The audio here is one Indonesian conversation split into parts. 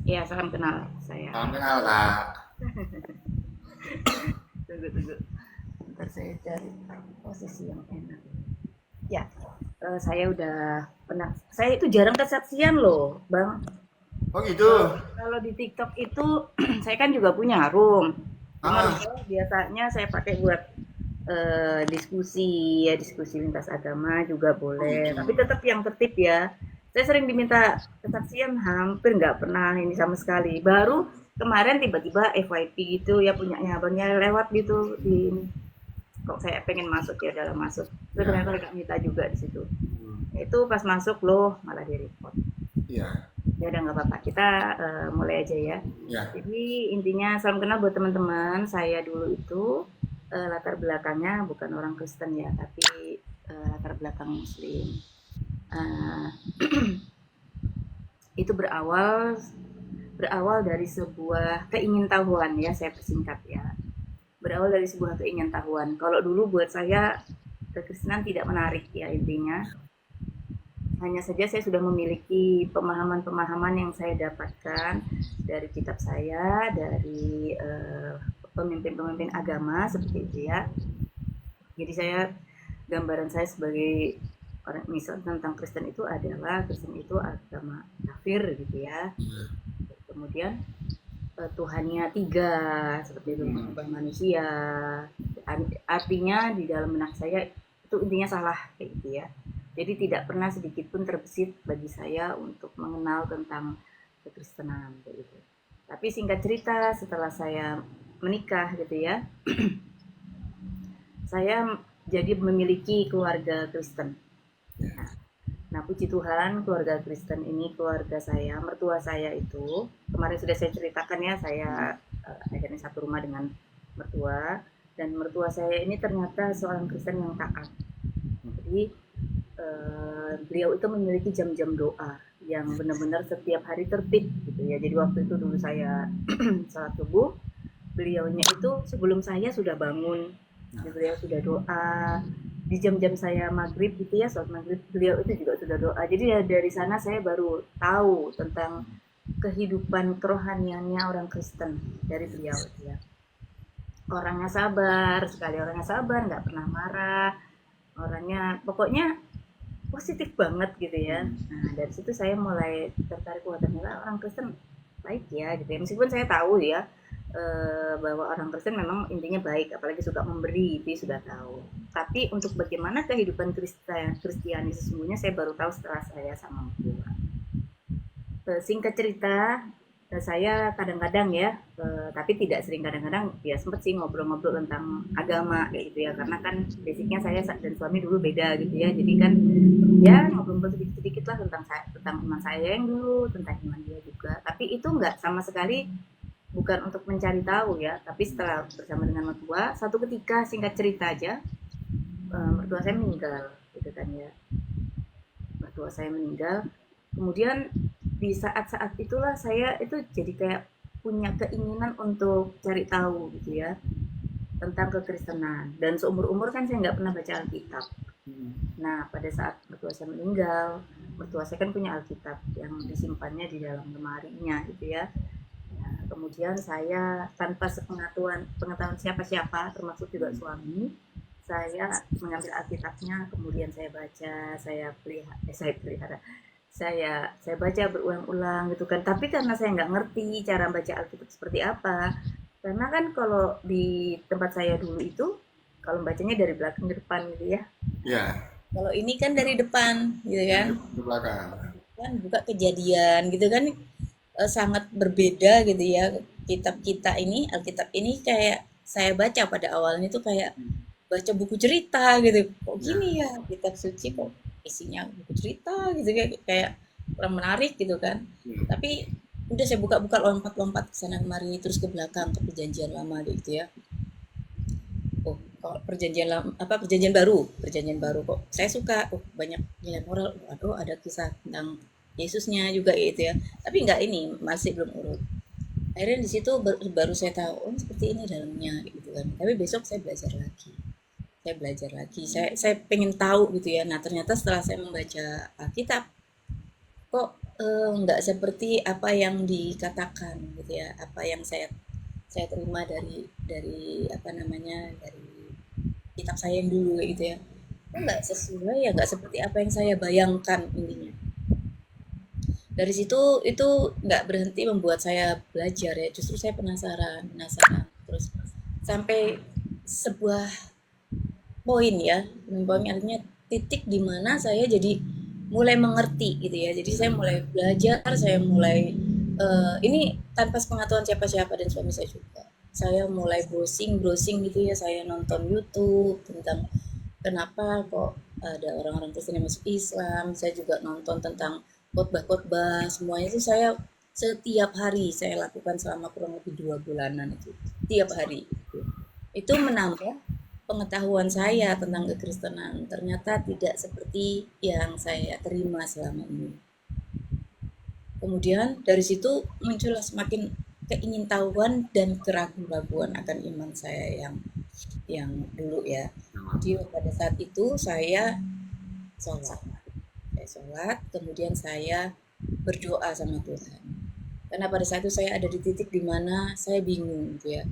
Iya, salam kenal saya. Salam kenal, Kak. Tunggu. Bentar saya cari posisi yang enak. Ya, saya udah pernah. Saya itu jarang kesaksian loh, Bang. Oh gitu. Kalau di TikTok itu saya kan juga punya room. Cuma room Ah, saya biasanya saya pakai buat diskusi ya, diskusi lintas agama juga oh boleh. gitu. Tapi tetap yang tertib ya. Saya sering diminta kesaksian, hampir nggak pernah ini sama sekali. Baru kemarin tiba-tiba FYP gitu ya, punyanya abangnya lewat gitu di ini. Kok saya pengen masuk ya, dalam masuk. Terus Ya. ternyata Kak Mita juga di situ. Itu pas masuk loh malah di report. Iya. Ya udah nggak apa-apa, kita mulai aja ya. Ya. Jadi intinya salam kenal buat teman-teman. Saya dulu itu latar belakangnya bukan orang Kristen ya, tapi latar belakang Muslim. Eh, itu berawal dari sebuah keingintahuan ya, saya persingkat ya. Berawal dari sebuah keingintahuan. Kalau dulu buat saya kekristenan tidak menarik ya intinya. Hanya saja saya sudah memiliki pemahaman-pemahaman yang saya dapatkan dari kitab saya, dari pemimpin-pemimpin agama seperti itu ya. Jadi saya, gambaran saya sebagai orang misal tentang Kristen itu adalah Kristen itu agama kafir gitu ya. Kemudian Tuhannya tiga seperti itu, Hmm. mengubah manusia. Artinya di dalam benak saya itu intinya salah kayak gitu ya. Jadi tidak pernah sedikit pun terbesit bagi saya untuk mengenal tentang kekristenan kayak gitu. Tapi singkat cerita setelah saya menikah gitu ya, saya jadi memiliki keluarga Kristen. Nah, puji Tuhan, keluarga Kristen ini keluarga saya, mertua saya itu kemarin sudah saya ceritakan ya, saya akhirnya satu rumah dengan mertua, dan mertua saya ini ternyata seorang Kristen yang taat. Jadi beliau itu memiliki jam-jam doa yang benar-benar setiap hari tertib gitu ya. Jadi waktu itu dulu saya salat subuh, beliaunya itu sebelum saya sudah bangun, beliau sudah doa. Di jam-jam saya maghrib gitu ya, saat maghrib beliau itu juga sudah doa. Jadi ya dari sana saya baru tahu tentang kehidupan kerohaniannya orang Kristen dari beliau ya. Orangnya sabar sekali, orangnya sabar, nggak pernah marah, orangnya pokoknya positif banget gitu ya. Nah dari situ saya mulai tertarik, wah ternyata orang Kristen baik ya gitu ya. Meskipun saya tahu ya bahwa orang Kristen memang intinya baik, apalagi suka memberi, itu sudah tahu. Tapi untuk bagaimana kehidupan Kristiani sesungguhnya saya baru tahu setelah saya sama Mbak. Singkat cerita, saya kadang-kadang ya, tapi tidak sering, kadang-kadang ya sempet sih ngobrol-ngobrol tentang agama kayak gitu ya, karena kan basicnya saya dan suami dulu beda gitu ya, jadi kan ya ngobrol-ngobrol sedikit-sedikit lah tentang tentang iman saya yang dulu, tentang iman dia juga. Tapi itu nggak sama sekali, bukan untuk mencari tahu ya, tapi setelah bersama dengan mertua, satu ketika singkat cerita aja, mertua saya meninggal gitu kan ya, mertua saya meninggal. Kemudian di saat-saat itulah saya itu jadi kayak punya keinginan untuk cari tahu gitu ya tentang kekristenan, dan seumur umur kan saya nggak pernah baca Alkitab. Nah pada saat mertua saya meninggal, mertua saya kan punya Alkitab yang disimpannya di dalam lemarinya gitu ya. Nah, kemudian saya tanpa pengetahuan siapa-siapa, termasuk juga suami, saya mengambil Alkitabnya, kemudian saya baca, saya pelihara, saya baca berulang-ulang gitu kan. Tapi karena saya nggak ngerti cara baca Alkitab seperti apa, karena kan kalau di tempat saya dulu itu kalau bacanya dari belakang ke depan gitu ya. Ya. Kalau ini kan dari depan gitu Dari kan. ke belakang. Kan buka Kejadian gitu kan, sangat berbeda gitu ya. Kitab kita ini, Alkitab ini kayak saya baca pada awalnya tuh kayak baca buku cerita gitu. Kok gini Ya. ya, kitab suci kok isinya buku cerita gitu, kayak kayak kurang menarik gitu kan. Tapi udah saya buka-buka, lompat-lompat ke sana kemari terus ke belakang ke perjanjian lama gitu ya. Oh, kalau perjanjian lama, apa perjanjian baru kok saya suka. Oh, banyak nilai moral. Aduh, ada kisah tentang Yesusnya juga gitu ya. Tapi nggak, ini masih belum urut. Akhirnya di situ baru saya tahu, oh seperti ini dalamnya gitu kan. Tapi besok saya belajar lagi. Saya pengen tahu gitu ya. Nah ternyata setelah saya membaca Alkitab, kok nggak seperti apa yang dikatakan gitu ya, apa yang saya terima dari apa namanya, dari kitab saya yang dulu kayak gitu ya. Itu nggak sesuai ya, nggak seperti apa yang saya bayangkan intinya. Dari situ itu nggak berhenti membuat saya belajar ya, justru saya penasaran, penasaran terus sampai sebuah poin ya, poin artinya titik di mana saya jadi mulai mengerti gitu ya. Jadi saya mulai belajar, saya mulai ini tanpa sepengetahuan siapa-siapa dan suami saya juga. Saya mulai browsing gitu ya, saya nonton YouTube tentang kenapa kok ada orang-orang Kristen yang masuk Islam. Saya juga nonton tentang khotbah-khotbah, semuanya itu saya setiap hari saya lakukan selama kurang lebih 2 bulanan itu, tiap hari. Itu menambah pengetahuan saya tentang kekristenan. Ternyata tidak seperti yang saya terima selama ini. Kemudian dari situ muncullah semakin keingintahuan dan keraguan-raguan akan iman saya yang dulu ya. Jadi pada saat itu saya sholat. Saya sholat, kemudian saya berdoa sama Tuhan. Karena pada saat itu saya ada di titik di mana saya bingung gitu ya.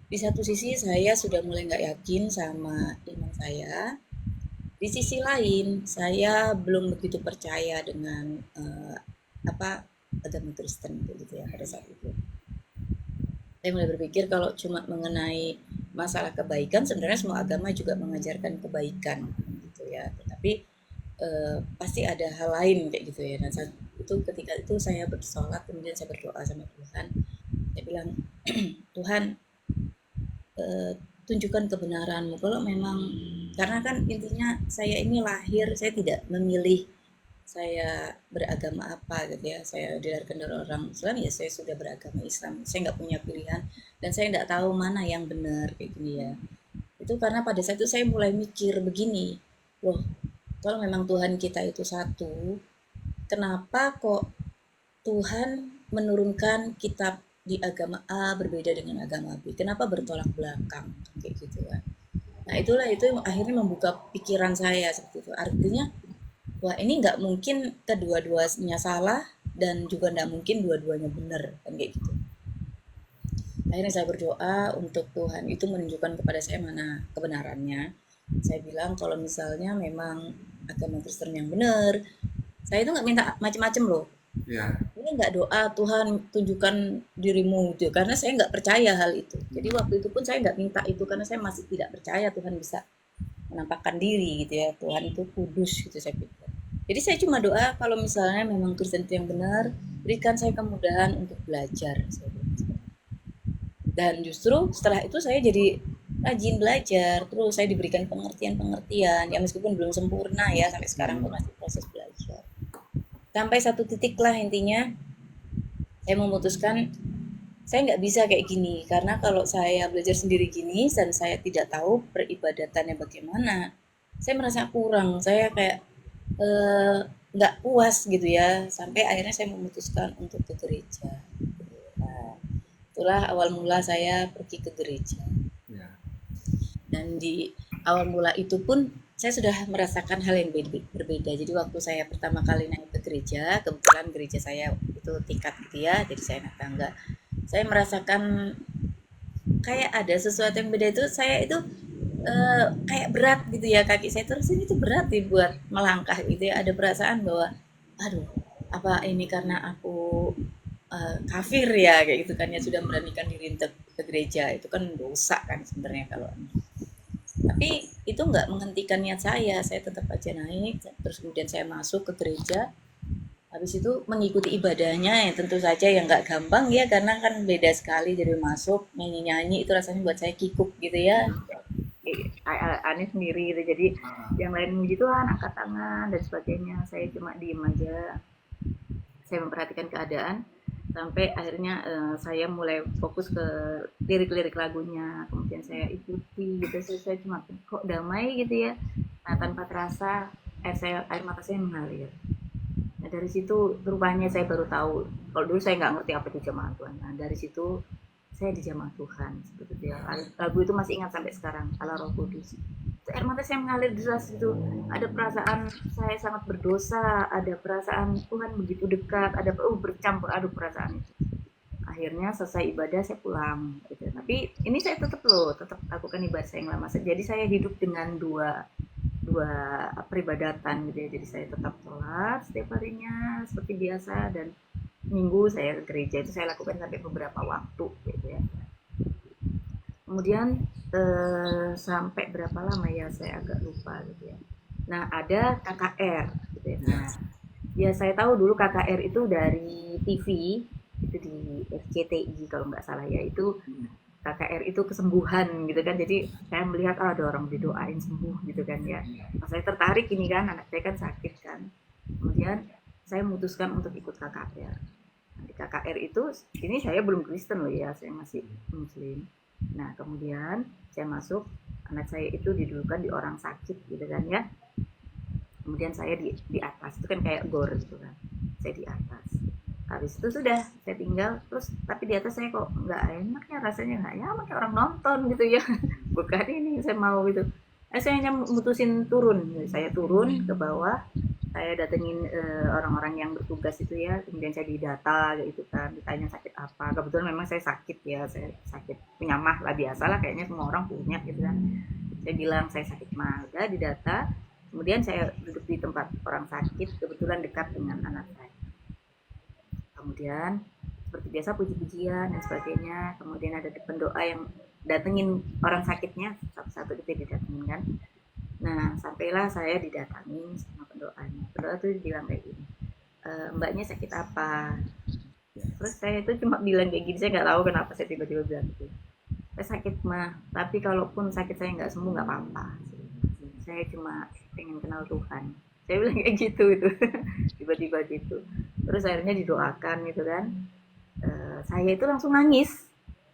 Di satu sisi saya sudah mulai nggak yakin sama iman saya. Di sisi lain saya belum begitu percaya dengan apa agama Kristen gitu ya pada saat itu. Saya mulai berpikir kalau cuma mengenai masalah kebaikan, sebenarnya semua agama juga mengajarkan kebaikan gitu ya. Tetapi pasti ada hal lain kayak gitu ya. Dan saat itu ketika itu saya bersolat, kemudian saya berdoa sama Tuhan. Saya bilang, Tuhan, tunjukkan kebenaranmu. Kalau memang, karena kan intinya saya ini lahir, saya tidak memilih saya beragama apa gitu ya. Saya dilahirkan dari orang Islam, ya saya sudah beragama Islam. Saya nggak punya pilihan dan saya nggak tahu mana yang benar kayak gini ya. Itu karena pada saat itu saya mulai mikir begini, loh, kalau memang Tuhan kita itu satu, kenapa kok Tuhan menurunkan kitab di agama A berbeda dengan agama B? Kenapa bertolak belakang kayak gitu kan? Nah itulah itu yang akhirnya membuka pikiran saya seperti itu. Artinya, wah ini nggak mungkin kedua-duanya salah dan juga nggak mungkin dua-duanya benar kan kayak gitu. Akhirnya saya berdoa untuk Tuhan itu menunjukkan kepada saya mana kebenarannya. Saya bilang kalau misalnya memang agama Kristen yang benar, saya itu nggak minta macam-macam loh. Ya. Ini nggak doa Tuhan tunjukkan dirimu gitu, karena saya nggak percaya hal itu. Jadi waktu itu pun saya nggak minta itu karena saya masih tidak percaya Tuhan bisa menampakkan diri gitu ya. Tuhan itu kudus gitu saya pikir. Jadi saya cuma doa kalau misalnya memang Kristen itu yang benar, berikan saya kemudahan untuk belajar. Dan justru setelah itu saya jadi rajin belajar, terus saya diberikan pengertian-pengertian, ya meskipun belum sempurna ya, sampai sekarang pun masih proses belajar. Sampai satu titik lah intinya, saya memutuskan saya nggak bisa kayak gini, karena kalau saya belajar sendiri gini dan saya tidak tahu peribadatannya bagaimana, saya merasa kurang, saya kayak nggak puas gitu ya, sampai akhirnya saya memutuskan untuk ke gereja. Nah, itulah awal mula saya pergi ke gereja. Ya. Dan di awal mula itu pun saya sudah merasakan hal yang berbeda. Jadi waktu saya pertama kali naik ke gereja, kebetulan gereja saya itu tingkat gitu ya, jadi saya naik tangga. Saya merasakan kayak ada sesuatu yang beda, itu saya itu kayak berat gitu ya, kaki saya terus ini tuh berat nih buat melangkah gitu ya. Ada perasaan bahwa aduh, apa ini karena aku kafir ya kayak gitu kan ya, sudah beranikan diri untuk ke gereja, itu kan dosa kan sebenarnya kalau, tapi itu nggak menghentikan niat saya tetap aja naik, terus kemudian saya masuk ke gereja, habis itu mengikuti ibadahnya yang tentu saja yang nggak gampang ya, karena kan beda sekali dari masuk nyanyi-nyanyi, itu rasanya buat saya kikuk gitu ya, aneh sendiri gitu. Jadi yang lain muji Tuhan, angkat tangan dan sebagainya, saya cuma diem aja, saya memperhatikan keadaan sampai akhirnya saya mulai fokus ke lirik-lirik lagunya, kemudian saya ikuti gitu. Saya cuma kok damai gitu ya. Nah tanpa terasa air mata saya mengalir. Nah dari situ rupanya saya baru tahu, kalau dulu saya nggak ngerti apa itu jemaat Tuhan. Nah dari situ saya di jemaat Tuhan seperti itu ya. Lagu itu masih ingat sampai sekarang, Allah Roh Kudus. air mata saya mengalir deras gitu. Ada perasaan saya sangat berdosa, ada perasaan Tuhan begitu dekat, ada bercampur aduk perasaan itu. Akhirnya selesai ibadah saya pulang gitu. Tapi ini saya tetap lakukan ibadah saya yang lama. Jadi saya hidup dengan dua dua peribadatan gitu ya. Jadi saya tetap sholat setiap harinya seperti biasa, dan minggu saya ke gereja itu saya lakukan sampai beberapa waktu gitu ya. Kemudian sampai berapa lama ya saya agak lupa gitu ya. Nah ada KKR gitu ya. Nah, ya saya tahu dulu KKR itu dari TV, itu di RCTI kalau nggak salah ya, itu KKR itu kesembuhan gitu kan. Jadi saya melihat ada orang didoain sembuh gitu kan ya. Nah, saya tertarik ini kan, anak saya kan sakit kan. Kemudian saya memutuskan untuk ikut KKR. Nah, di KKR itu, ini saya belum Kristen loh ya, saya masih Muslim. Nah kemudian saya masuk, anak saya itu didudukan di orang sakit gitu kan ya. Kemudian saya di atas, itu kan kayak gor gitu kan, saya di atas. Habis itu sudah saya tinggal terus, tapi di atas saya kok nggak enak ya, rasanya nggak nyaman kayak orang nonton gitu ya. Bukan ini saya mau gitu. Saya hanya mutusin turun, saya turun ke bawah, saya datengin orang-orang yang bertugas itu ya, kemudian saya didata gitu kan, ditanya sakit apa. Kebetulan memang saya sakit ya, saya sakit penyamah lah, biasalah kayaknya semua orang punya gitu kan. Saya bilang saya sakit mah, udah didata. Kemudian saya duduk di tempat orang sakit, kebetulan dekat dengan anak saya. Kemudian seperti biasa puji-pujian dan sebagainya. Kemudian ada pendoa yang datengin orang sakitnya, satu-satu kita didatengin kan. Nah sampailah saya didatangin sama pendoanya. Pendoa tuh bilang kayak gini, mbaknya sakit apa? Terus saya itu cuma bilang kayak gini, saya nggak tahu kenapa saya tiba-tiba bilang gitu. Saya sakit mah, tapi kalaupun sakit saya nggak sembuh nggak apa-apa. Saya cuma pengen kenal Tuhan. Saya bilang kayak gitu itu. Tiba-tiba gitu. Terus akhirnya didoakan gitu kan. Saya itu langsung nangis.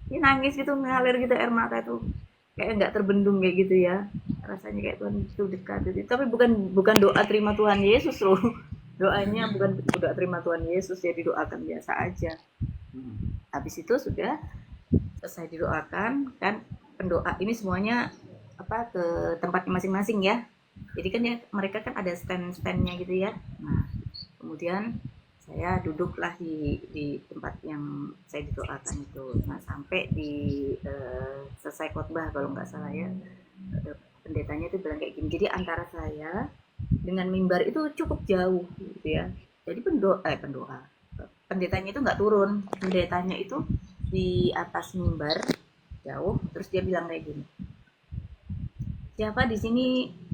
Dia nangis gitu, mengalir gitu air mata itu. Kayak nggak terbendung kayak gitu ya. Rasanya kayak Tuhan itu dekat gitu. Tapi bukan doa terima Tuhan Yesus loh. Doanya bukan doa terima Tuhan Yesus, ya didoakan biasa aja. Habis itu sudah selesai didoakan kan, pendoa ini semuanya ke tempatnya masing-masing ya. Jadi kan ya mereka kan ada stand-standnya gitu ya. Nah kemudian saya duduklah di tempat yang saya didoakan itu. Nah sampai di selesai khotbah kalau nggak salah ya, pendetanya itu bilang kayak gini. Jadi antara saya dengan mimbar itu cukup jauh gitu ya. Jadi pendoa pendetanya itu nggak turun, pendetanya itu di atas mimbar jauh. Terus dia bilang kayak gini, siapa di sini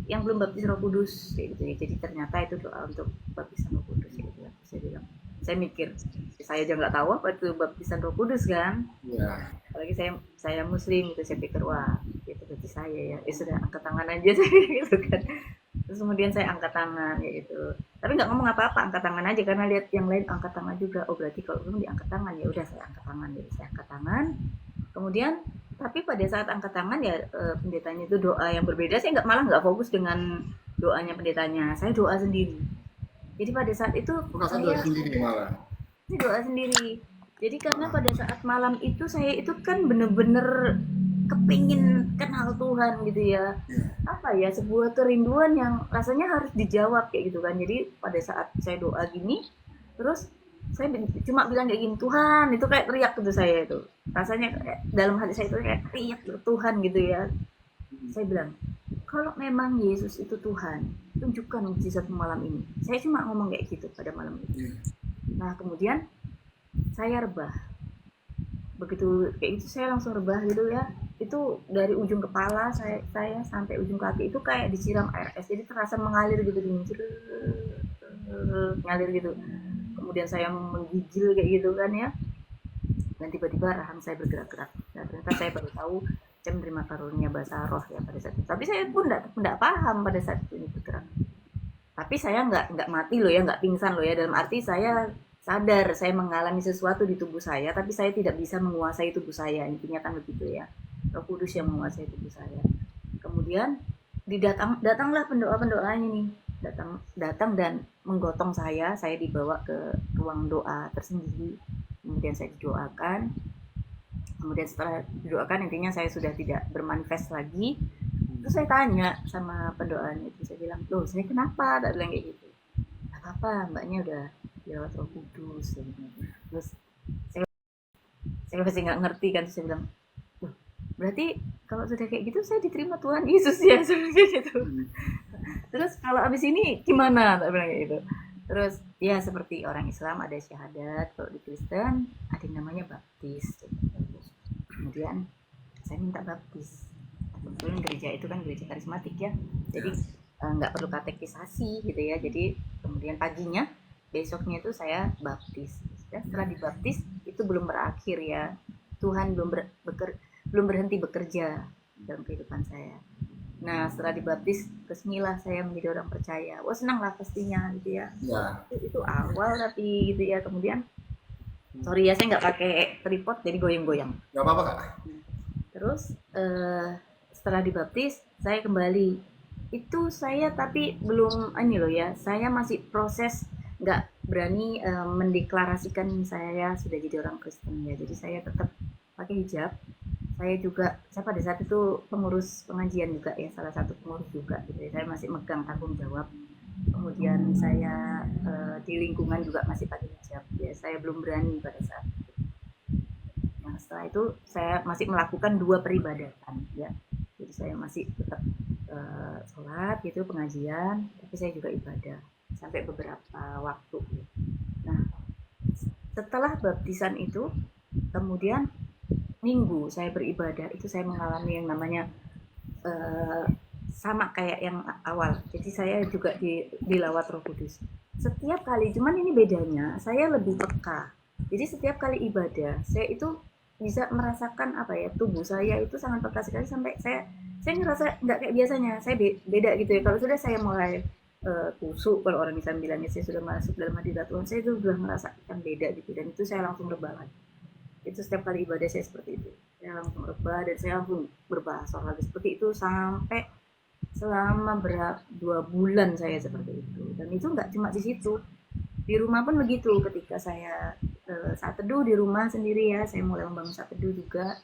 yang belum baptis Roh Kudus kayak gitu ya. Jadi ternyata itu doa untuk baptisan Roh Kudus gitu ya. Saya bilang, saya mikir saya aja nggak tahu apa itu baptisan Roh Kudus kan ya. Apalagi saya Muslim gitu, saya pikir wah itu berarti saya ya, sudah angkat tangan aja saya gitu kan. Terus kemudian saya angkat tangan ya gitu, tapi nggak ngomong apa-apa, angkat tangan aja karena lihat yang lain angkat tangan juga. Oh berarti kalau belum diangkat tangan, ya udah saya angkat tangan. Jadi saya angkat tangan. Kemudian tapi pada saat angkat tangan ya pendetanya itu doa yang berbeda. Saya malah nggak fokus dengan doanya pendetanya, saya doa sendiri. Jadi pada saat itu saya doa sendiri malah. Ini doa sendiri. Jadi karena pada saat malam itu saya itu kan bener-bener kepingin kenal Tuhan gitu ya. Apa ya, sebuah kerinduan yang rasanya harus dijawab kayak gitu kan. Jadi pada saat saya doa gini, terus saya cuma bilang kayak gini, Tuhan, itu kayak teriak gitu saya itu. Rasanya kayak, dalam hati saya itu kayak teriak Tuhan gitu ya. Saya bilang, kalau memang Yesus itu Tuhan, tunjukkan mukjizat malam ini. Saya cuma ngomong kayak gitu pada malam itu. Nah kemudian saya rebah. Begitu kayak gitu saya langsung rebah gitu ya. Itu dari ujung kepala saya sampai ujung kaki itu kayak disiram air es. Jadi terasa mengalir gitu, ngalir gitu. Kemudian saya menggigil kayak gitu kan ya. Dan tiba-tiba rahang saya bergerak-gerak. Nah, ternyata saya baru tahu saya menerima karunia bahasa roh ya pada saat itu. Tapi saya pun enggak paham pada saat itu ini bergerak. Tapi saya enggak mati loh ya, enggak pingsan loh ya. Dalam arti saya sadar saya mengalami sesuatu di tubuh saya, tapi saya tidak bisa menguasai tubuh saya. Intinya kan begitu ya. Roh Kudus yang menguasai tubuh saya. Kemudian datanglah pendoa-pendoanya nih. Datang dan menggotong saya dibawa ke ruang doa tersendiri. Kemudian saya didoakan. Kemudian setelah didoakan, intinya saya sudah tidak bermanifest lagi. Terus saya tanya sama pendoanya itu, saya bilang, loh saya kenapa? Tak bilang kayak gitu. Gak apa-apa, mbaknya udah lewat Roh Kudus. Terus saya masih nggak ngerti kan, terus saya bilang, loh berarti kalau sudah kayak gitu saya diterima Tuhan Yesus ya seperti itu. Terus kalau abis ini gimana? Tak bilang kayak gitu. Terus ya seperti orang Islam ada syahadat, kalau di Kristen ada yang namanya baptis. Kemudian saya minta baptis. Kebetulan gereja itu kan gereja karismatik ya, jadi nggak perlu katekisasi gitu ya. Jadi kemudian paginya, besoknya itu saya baptis. Dan setelah dibaptis itu belum berakhir ya, Tuhan belum berhenti bekerja dalam kehidupan saya. Nah setelah dibaptis resmilah saya menjadi orang percaya. Wah senang lah pastinya gitu ya. Ya. Itu awal tapi gitu ya. Kemudian sorry ya saya nggak pakai tripod jadi goyang-goyang. Gak apa-apa kak. Terus setelah dibaptis saya kembali. Itu saya tapi belum ini loh ya. Saya masih proses, nggak berani mendeklarasikan saya sudah jadi orang Kristen ya. Jadi saya tetap pakai hijab. Saya pada saat itu pengurus pengajian juga ya, salah satu pengurus juga gitu. Saya masih megang tanggung jawab. Kemudian saya di lingkungan juga masih pakai hijab ya. Saya belum berani pada saat itu. Nah, setelah itu saya masih melakukan 2 peribadatan ya. Jadi saya masih tetap sholat gitu, pengajian, tapi saya juga ibadah sampai beberapa waktu. Nah, setelah baptisan itu, kemudian minggu saya beribadah itu saya mengalami yang namanya sama kayak yang awal. Jadi saya juga dilawat Roh Kudus. Setiap kali, cuman ini bedanya, saya lebih peka. Jadi setiap kali ibadah, saya itu bisa merasakan apa ya, tubuh saya itu sangat peka sekali sampai saya ngerasa nggak kayak biasanya. Saya beda gitu ya. Kalau sudah saya mulai kusuk, kalau orang bisa bilangnya saya sudah masuk dalam hadirat Tuhan, saya itu sudah merasakan beda gitu, dan itu saya langsung rebah lagi. Itu setiap kali ibadah saya seperti itu, saya langsung rebah dan saya langsung berbahasa lagi seperti itu sampai selama 2 bulan saya seperti itu. Dan itu nggak cuma di situ, di rumah pun begitu. Ketika saya saat teduh di rumah sendiri ya, saya mulai membangun saat teduh juga.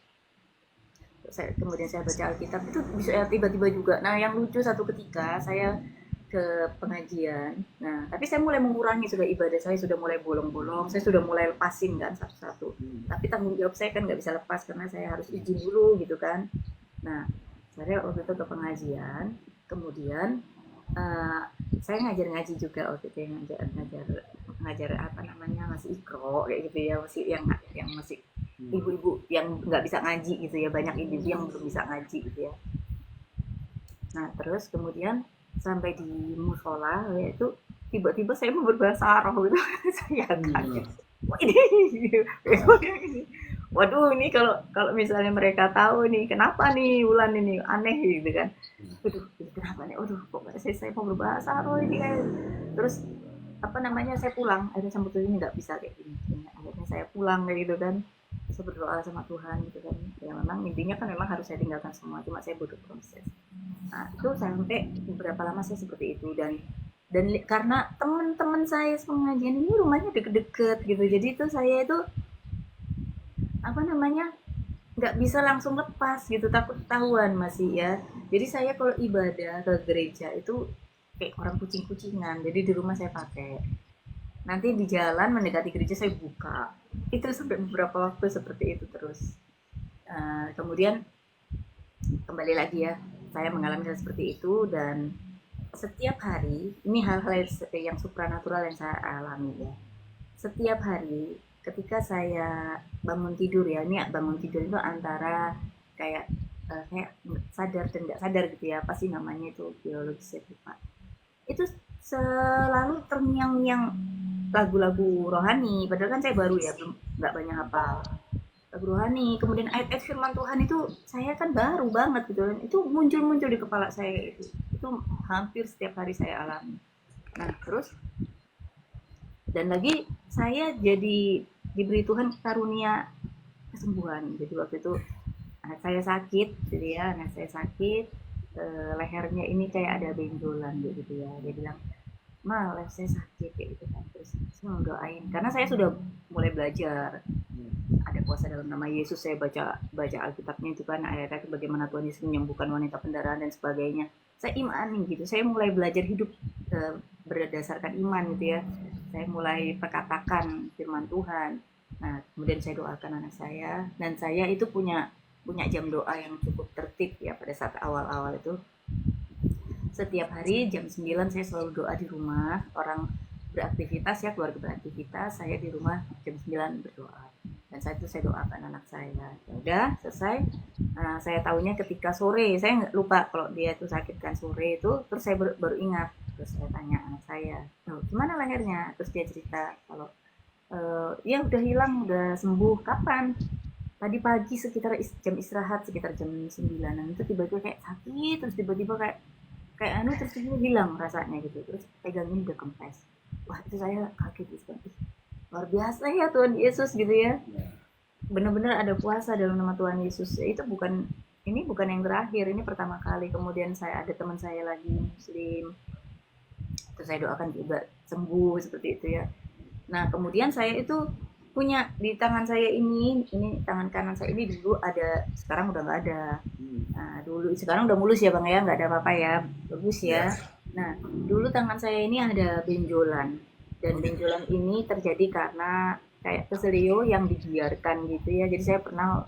Kemudian saya baca Alkitab, itu bisa tiba-tiba juga. Nah yang lucu, satu ketika saya ke pengajian. Nah, tapi saya mulai mengurangi sudah ibadah, saya sudah mulai bolong-bolong, saya sudah mulai lepasin kan satu-satu. Tapi tanggung jawab saya kan nggak bisa lepas karena saya harus izin dulu gitu kan. Nah, saya waktu itu ke pengajian, kemudian saya ngaji juga waktu itu, ngajar apa namanya, masih ikro kayak gitu ya, masih yang masih ibu-ibu yang nggak bisa ngaji gitu ya, banyak ibu-ibu yang belum bisa ngaji gitu ya. Nah, terus kemudian sampai di musola yaitu tiba-tiba saya mau berbahasa roh gitu. Saya kaget. Wah ini, waduh ini kalau misalnya mereka tahu nih kenapa nih Wulan ini aneh gitu kan. Waduh kenapa nih? Waduh kok saya mau berbahasa roh ini kan. Terus apa namanya, saya pulang, akhirnya sampai ini nggak bisa kayak gini. Akhirnya saya pulang kayak gitu kan. Saya berdoa sama Tuhan gitu kan. Ya memang intinya kan memang harus saya tinggalkan semua, cuma saya butuh proses. Nah, itu sampai beberapa lama saya seperti itu, dan karena teman-teman saya pengajian ini rumahnya deket-deket gitu, jadi itu saya itu apa namanya, nggak bisa langsung lepas gitu, takut ketahuan masih ya. Jadi saya kalau ibadah ke gereja itu kayak orang kucing-kucingan, jadi di rumah saya pakai, nanti di jalan mendekati gereja saya buka, itu sampai beberapa waktu seperti itu terus. Kemudian kembali lagi ya, saya mengalami hal seperti itu, dan setiap hari ini hal-hal yang supranatural yang saya alami ya. Setiap hari ketika saya bangun tidur ya, ini bangun tidur itu antara kayak sadar dan nggak sadar gitu ya, apa sih namanya itu biologis saya lupa. Itu selalu terngiang-ngiang lagu-lagu rohani, padahal kan saya baru ya, belum nggak banyak hafal lagu rohani. Kemudian ayat-ayat firman Tuhan itu saya kan baru banget gitu, dan itu muncul di kepala saya itu hampir setiap hari saya alami. Nah terus, dan lagi saya jadi diberi Tuhan karunia kesembuhan. Jadi waktu itu anak saya sakit jadi ya, anak saya sakit, lehernya ini kayak ada benjolan gitu ya. Dia bilang, "Ma, leher saya sakit," kayak gitu kan. Terus saya mau doain karena saya sudah mulai belajar ada puasa dalam nama Yesus, saya baca baca Alkitabnya itu kan ayat-ayat bagaimana Tuhan Yesus menyembuhkan wanita pendarahan dan sebagainya. Saya imani gitu, saya mulai belajar hidup berdasarkan iman gitu ya. Saya mulai perkatakan firman Tuhan. Nah, kemudian saya doakan anak saya, dan saya itu punya jam doa yang cukup tertib ya pada saat awal-awal itu. Setiap hari jam 9 saya selalu doa di rumah. Orang beraktivitas ya, keluarga beraktivitas, saya di rumah jam 9 berdoa. Dan saya doakan anak saya. Ya udah, selesai. Nah, saya tahunya ketika sore, saya nggak lupa kalau dia itu sakit kan sore itu, terus saya baru ingat. Terus saya tanya anak saya, gimana lehernya? Terus dia cerita kalau ya udah hilang, udah sembuh. Kapan? Tadi pagi sekitar jam istirahat sekitar jam 9-an itu tiba-tiba kayak sakit, terus tiba-tiba kayak kayak terus tiba hilang rasanya gitu, terus pegangin udah kempes. Wah, itu saya kaget gitu. Luar biasa ya Tuhan Yesus gitu ya. Benar-benar ada puasa dalam nama Tuhan Yesus. Itu bukan yang terakhir, ini pertama kali. Kemudian saya ada teman saya lagi muslim, terus saya doakan juga sembuh seperti itu ya. Nah, kemudian saya itu punya di tangan saya ini tangan kanan saya ini dulu ada, sekarang udah nggak ada. Nah, dulu, sekarang udah mulus ya Bang ya, nggak ada apa-apa ya, bagus ya. Nah, dulu tangan saya ini ada benjolan, dan benjolan ini terjadi karena kayak keselio yang dibiarkan gitu ya. Jadi saya pernah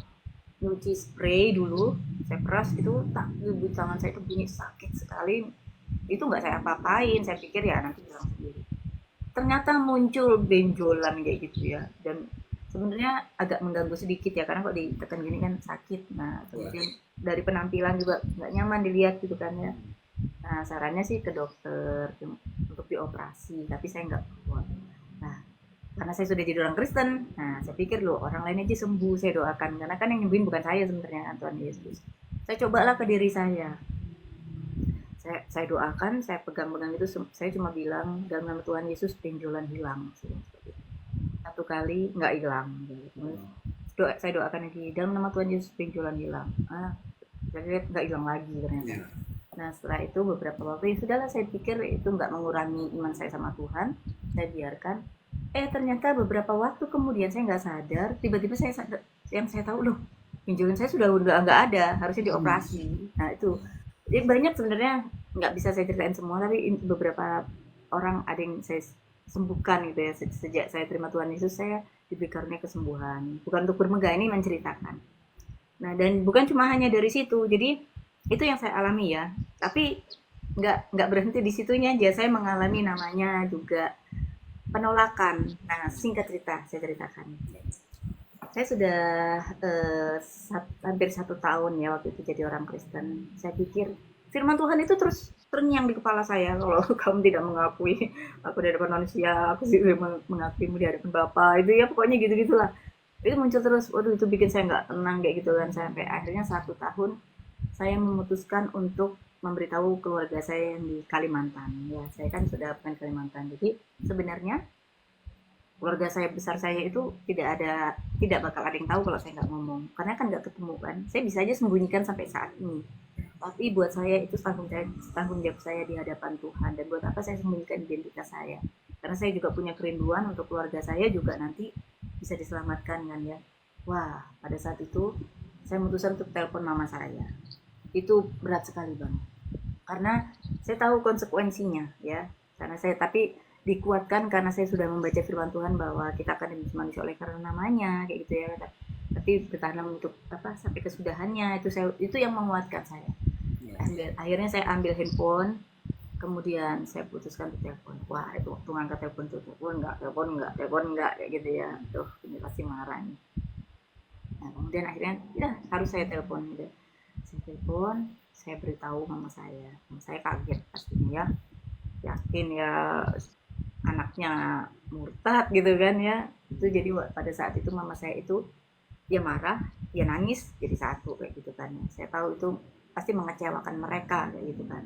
nyuci spray dulu, saya peras gitu, tak di tangan saya itu bunyi sakit sekali. Itu nggak saya apa-apain, saya pikir ya nanti hilang sendiri. Ternyata muncul benjolan kayak gitu ya, dan sebenarnya agak mengganggu sedikit ya karena kalau ditekan gini kan sakit. Nah, kemudian dari penampilan juga nggak nyaman dilihat gitu kan ya. Nah, sarannya sih ke dokter untuk dioperasi, tapi saya nggak kuat. Nah, karena saya sudah jadi orang Kristen, nah saya pikir loh orang lain aja sembuh, saya doakan, karena kan yang nyembuhin bukan saya sebenarnya, Tuhan Yesus. Saya cobalah ke diri saya. Saya doakan, saya pegang-pegang itu, saya cuma bilang dalam nama Tuhan Yesus benjolan hilang. Satu kali nggak hilang. Saya doakan lagi dalam nama Tuhan Yesus benjolan hilang. Saya lihat nggak hilang lagi ternyata. Nah, setelah itu beberapa waktu ya sudahlah, saya pikir itu nggak mengurangi iman saya sama Tuhan, saya biarkan. Ternyata beberapa waktu kemudian saya nggak sadar, tiba-tiba saya sadar, yang saya tahu loh benjolan saya sudah nggak ada, harusnya dioperasi. Nah itu. Jadi banyak sebenarnya, nggak bisa saya ceritain semua, tapi beberapa orang ada yang saya sembuhkan gitu ya. Sejak saya terima Tuhan Yesus, saya diberi karunia kesembuhan. Bukan untuk bermegah, ini menceritakan. Nah, dan bukan cuma hanya dari situ. Jadi itu yang saya alami ya. Tapi nggak berhenti di situnya aja. Saya mengalami namanya juga penolakan. Nah, singkat cerita, saya ceritakan. Saya sudah hampir 1 tahun ya waktu itu jadi orang Kristen. Saya pikir firman Tuhan itu terus terngiang di kepala saya, kalau kamu tidak mengakui aku di hadapan manusia, aku sih mengakuimu di hadapan Bapa, itu ya pokoknya gitu-gitulah. Itu muncul terus, waduh itu bikin saya nggak tenang kayak gitu kan. Sampai akhirnya 1 tahun saya memutuskan untuk memberitahu keluarga saya yang di Kalimantan. Ya, saya kan sudah pernah di Kalimantan. Jadi sebenarnya keluarga saya besar saya itu tidak bakal ada yang tahu kalau saya nggak ngomong, karena kan nggak ketemu kan. Saya bisa aja sembunyikan sampai saat ini, tapi buat saya itu tanggung jawab saya di hadapan Tuhan. Dan buat apa saya sembunyikan identitas saya? Karena saya juga punya kerinduan untuk keluarga saya juga nanti bisa diselamatkan kan ya. Wah, pada saat itu saya memutuskan untuk telepon mama saya. Itu berat sekali Bang, karena saya tahu konsekuensinya ya. Karena saya dikuatkan karena saya sudah membaca firman Tuhan bahwa kita akan dibenci manusia oleh karena namanya kayak gitu ya. Tapi bertahan untuk sampai kesudahannya, itu yang menguatkan saya. Akhirnya saya ambil handphone, kemudian saya putuskan untuk telepon. Wah, itu waktu ngangkat telepon enggak kayak gitu ya. Tuh, ini pasti marah nih. Nah, kemudian akhirnya ya harus saya telepon gitu. Saya beritahu mama saya. Mama saya kaget pastinya ya. Yakin ya anaknya murtad gitu kan ya. Itu jadi pada saat itu mama saya itu dia marah, dia nangis jadi satu kayak gitu kan. Saya tahu itu pasti mengecewakan mereka kayak gitu kan.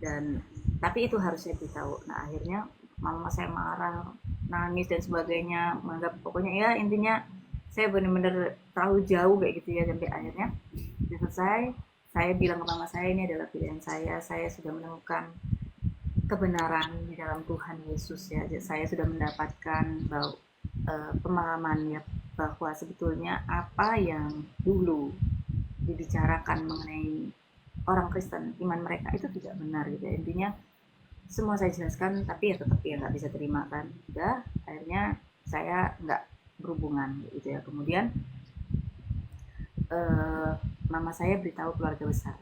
Dan tapi itu harus saya beritahu. Nah, akhirnya mama saya marah, nangis dan sebagainya, menganggap pokoknya ya intinya saya benar-benar terlalu jauh kayak gitu ya. Sampai akhirnya selesai, saya bilang ke mama saya, ini adalah pilihan saya sudah menemukan kebenaran di dalam Tuhan Yesus ya. Saya sudah mendapatkan bahwa pemahaman ya, bahwa sebetulnya apa yang dulu dibicarakan mengenai orang Kristen, iman mereka itu tidak benar gitu ya. Intinya semua saya jelaskan, tapi ya tetap ya nggak bisa terima kan. Udah, akhirnya saya nggak berhubungan gitu ya. Kemudian mama saya beritahu keluarga besar.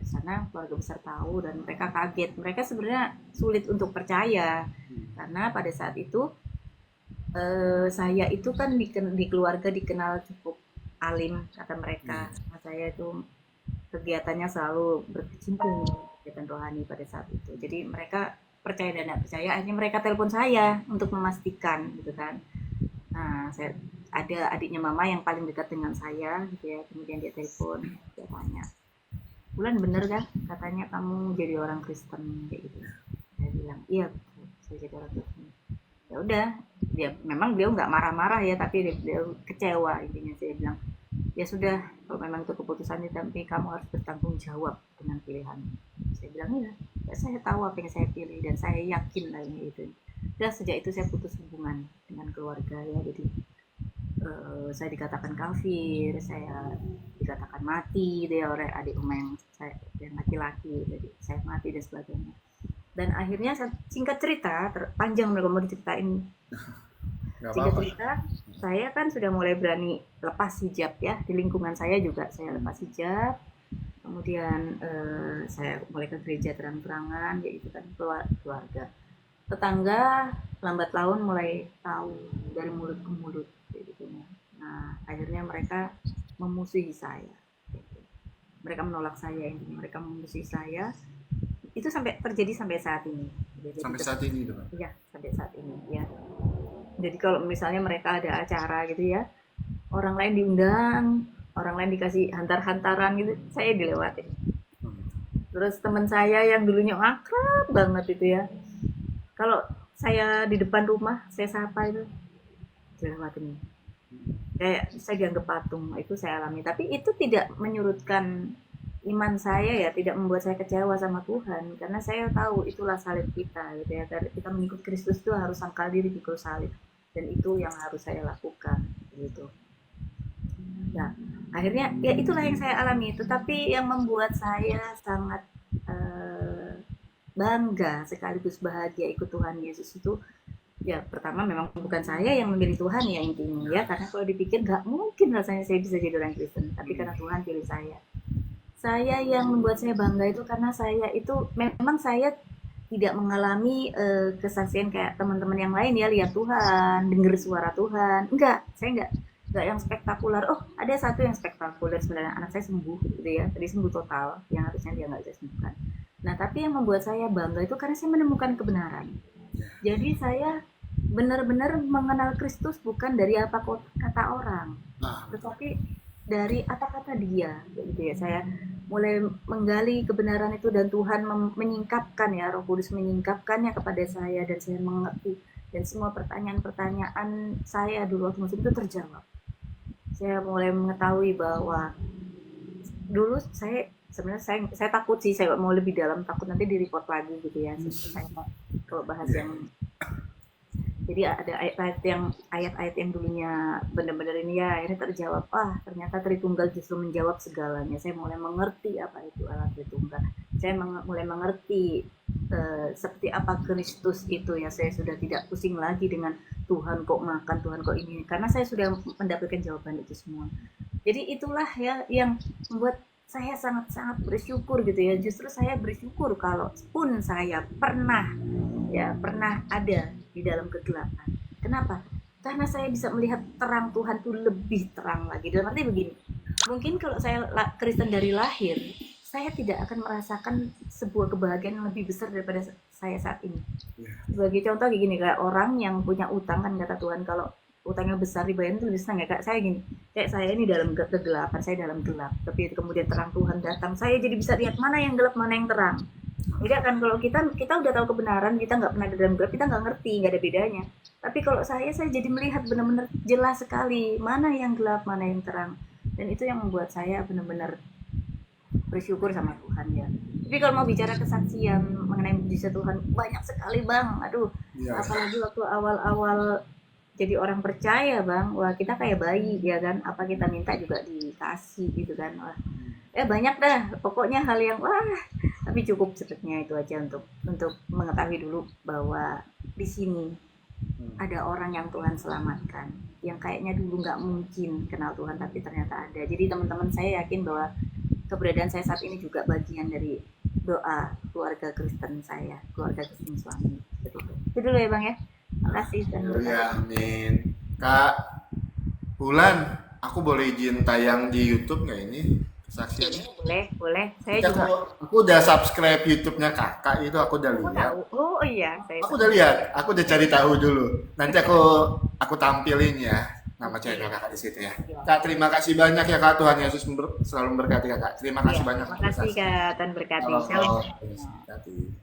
Di sana keluarga besar tahu dan mereka kaget. Mereka sebenarnya sulit untuk percaya karena pada saat itu saya itu kan di keluarga dikenal cukup alim kata mereka. Sama saya itu kegiatannya selalu berkecimpung kegiatan rohani pada saat itu. Jadi mereka percaya dan tidak percaya. Akhirnya mereka telepon saya untuk memastikan gitu kan. Nah, saya ada adiknya mama yang paling dekat dengan saya gitu ya. Kemudian dia telepon, dia tanya, Bulan bener kan katanya kamu jadi orang Kristen kayak gitu. Saya bilang iya, saya jadi orang Kristen. Ya udah, dia memang beliau nggak marah-marah ya, tapi dia kecewa intinya. Saya bilang ya sudah, kalau memang itu keputusannya, tapi kamu harus bertanggung jawab dengan pilihan. Saya bilang ya saya tahu apa yang saya pilih dan saya yakin lah ini itu. Dan sejak itu saya putus hubungan dengan keluarga ya. Jadi saya dikatakan kafir, saya dikatakan mati dia oleh adik yang saya yang laki-laki, jadi saya mati dan sebagainya. Dan akhirnya singkat cerita, panjang kalau mau diceritain. Singkat cerita, saya kan sudah mulai berani lepas hijab ya, di lingkungan saya juga saya lepas hijab. Kemudian saya mulai ke gereja terang-terangan, yaitu kan keluarga. Tetangga lambat laun mulai tahu dari mulut ke mulut gitu. Nah, akhirnya mereka memusuhi saya. Mereka menolak saya, intinya mereka memusuhi saya. Itu terjadi sampai saat ini. Jadi, sampai saat ini itu, Pak? Iya, sampai saat ini ya. Jadi kalau misalnya mereka ada acara gitu ya, orang lain diundang, orang lain dikasih hantar-hantaran gitu, saya dilewatin. Terus teman saya yang dulunya akrab banget itu ya, kalau saya di depan rumah saya sapa itu dilewatin, kayak saya dianggap patung. Itu saya alami, tapi itu tidak menyurutkan iman saya ya, tidak membuat saya kecewa sama Tuhan, karena saya tahu itulah salib kita gitu ya. Kita mengikut Kristus itu harus sangkal diri pikul salib, dan itu yang harus saya lakukan gitu. Nah, akhirnya ya itulah yang saya alami. Tetapi yang membuat saya sangat bangga sekaligus bahagia ikut Tuhan Yesus itu ya, pertama memang bukan saya yang memilih Tuhan ya intinya ya, karena kalau dipikir nggak mungkin rasanya saya bisa jadi orang Kristen, tapi karena Tuhan pilih saya. Saya yang membuat saya bangga itu karena saya itu memang saya tidak mengalami kesaksian kayak teman-teman yang lain ya, lihat Tuhan, dengar suara Tuhan. Saya enggak yang spektakuler. Oh, ada satu yang spektakuler sebenarnya, anak saya sembuh gitu ya. Tadi sembuh total, yang harusnya dia nggak bisa sembuhkan. Nah, tapi yang membuat saya bangga itu karena saya menemukan kebenaran. Jadi saya benar-benar mengenal Kristus bukan dari apa kata orang, tetapi dari apa kata dia gitu ya. Saya mulai menggali kebenaran itu dan Tuhan menyingkapkan ya, Roh Kudus menyingkapkannya kepada saya dan saya mengerti, dan semua pertanyaan-pertanyaan saya dulu waktu masih itu terjawab. Saya mulai mengetahui bahwa dulu saya sebenarnya saya takut sih, saya mau lebih dalam, takut nanti di report lagi gitu ya. Saya kalau bahas yang jadi ada ayat-ayat yang dulunya benar-benar ini ya akhirnya terjawab. Ternyata Tritunggal justru menjawab segalanya. Saya mulai mengerti apa itu Allah Tritunggal. Saya mulai mengerti seperti apa Kristus itu ya. Saya sudah tidak pusing lagi dengan Tuhan kok makan, Tuhan kok ini, karena saya sudah mendapatkan jawaban itu semua. Jadi itulah ya yang membuat saya sangat-sangat bersyukur gitu ya. Justru saya bersyukur kalau pun saya pernah ada di dalam kegelapan. Kenapa? Karena saya bisa melihat terang Tuhan itu lebih terang lagi. Dan nanti begini, mungkin kalau saya Kristen dari lahir, saya tidak akan merasakan sebuah kebahagiaan yang lebih besar daripada saya saat ini. Sebagai contoh kayak gini, kayak orang yang punya utang kan kata Tuhan, kalau utangnya besar dibayar itu lebih senang ya. Kayak saya gini, kayak saya ini dalam kegelapan, saya dalam gelap, tapi kemudian terang Tuhan datang, saya jadi bisa lihat mana yang gelap, mana yang terang. Tidak kan, kalau kita udah tahu kebenaran, kita nggak pernah ada dalam gelap, kita nggak ngerti, nggak ada bedanya. Tapi kalau saya jadi melihat benar-benar jelas sekali mana yang gelap, mana yang terang, dan itu yang membuat saya benar-benar bersyukur sama Tuhan ya. Tapi kalau mau bicara kesaksian mengenai mujizat Tuhan, banyak sekali Bang. Apalagi waktu awal-awal jadi orang percaya Bang, wah kita kayak bayi ya kan, apa kita minta juga dikasih gitu kan. Wah, banyak dah pokoknya hal yang wah, tapi cukup sepertinya itu aja untuk mengetahui dulu bahwa di sini ada orang yang Tuhan selamatkan, yang kayaknya dulu nggak mungkin kenal Tuhan tapi ternyata ada. Jadi teman-teman saya yakin bahwa keberadaan saya saat ini juga bagian dari doa keluarga Kristen saya, keluarga Kristen suami. Betul. Itu dulu ya Bang ya. Makasih dan Ya, amin. Kak Bulan, aku boleh izin tayang di YouTube nggak ini kesaksiannya? boleh. Saya Aku, juga aku udah subscribe YouTube-nya kakak itu, aku udah lihat. tahu. Oh iya, saya Aku udah lihat, aku udah cari tahu dulu. Nanti aku tampilin ya nama channel kakak di situ ya. Kak, terima kasih banyak ya Kak, Tuhan Yesus selalu memberkati kakak. Terima kasih banyak. Terima kasih Kak, Tuhan berkati. Halo, Shalom. berkati.